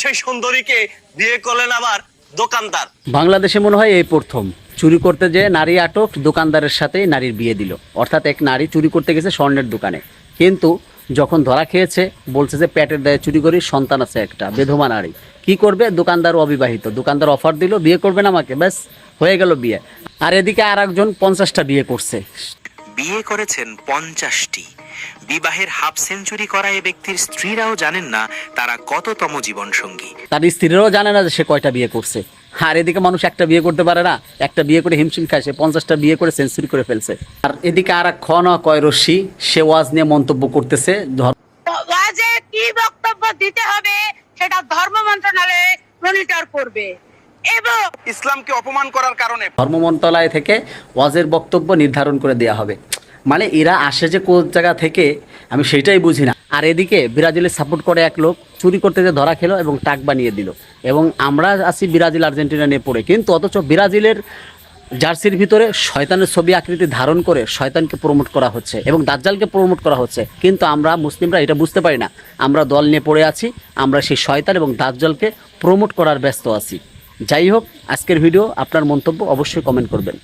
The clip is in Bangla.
সেই সুন্দরীকে বিয়ে করলেন আবার দোকানদার। বাংলাদেশে মনে হয় এই প্রথম চুরি করতে যে নারী আটক, দোকানদারের সাথেই নারীর বিয়ে দিল। অর্থাৎ এক নারী চুরি করতে গেছে স্বর্ণের দোকানে, কিন্তু যখন ধরা খেয়েছে বলছে যে পেটের দায়ে চুরি করি, সন্তান আছে একটা, বেধবা নারী। কি করবে? দোকানদার অবিবাহিত, দোকানদার অফার দিল বিয়ে করবেন আমাকে, ব্যাস হয়ে গেল বিয়ে। আর এদিকে আর একজন 50টা বিয়ে করছে। বিয়ে করেছেন 50টি। বিবাহের হাফ সেঞ্চুরি করা এ ব্যক্তির স্ত্রীরাও জানেন না তারা কততম জীবন সঙ্গী। তার স্ত্রীরাও জানে না যে সে কয়টা বিয়ে করছে। আর এদিকে মানুষ একটা বিয়ে করতে পারে না, একটা বিয়ে করে হিমশিম খায়, সে 50টা বিয়ে করে সেঞ্চুরি করে ফেলছে। আর এদিকে আর এক খন কয় রশ্মি, সে ওয়াজ নিয়ে মন্তব্য করতেছে। ওয়াজে কি বক্তব্য দিতে হবে সেটা ধর্ম মন্ত্রণালয় মনিটর করবে এবং ইসলামকে অপমান করার কারণে ধর্ম মন্ত্রণালয় থেকে ওয়াজের বক্তব্য নির্ধারণ করে দেওয়া হবে। মানে এরা আসে যে কোন জায়গা থেকে আমি সেটাই বুঝি না। আর এদিকে ব্রাজিলের সাপোর্ট করে এক লোক চুরি করতে যে ধরা খেলো এবং টাক বানিয়ে দিল, এবং আমরা আছি ব্রাজিল আর্জেন্টিনা নিয়ে পড়ে, কিন্তু অথচ ব্রাজিলের জার্সির ভিতরে শয়তানের ছবি আকৃতি ধারণ করে শয়তানকে প্রমোট করা হচ্ছে এবং দাজ্জালকে প্রমোট করা হচ্ছে। কিন্তু আমরা মুসলিমরা এটা বুঝতে পারি না, আমরা দল নিয়ে পড়ে আছি, আমরা সেই শয়তান এবং দাজ্জালকে প্রমোট করার ব্যস্ত আছি। যাই হোক, আজকের ভিডিও আপনার মন্তব্য অবশ্যই কমেন্ট করবেন।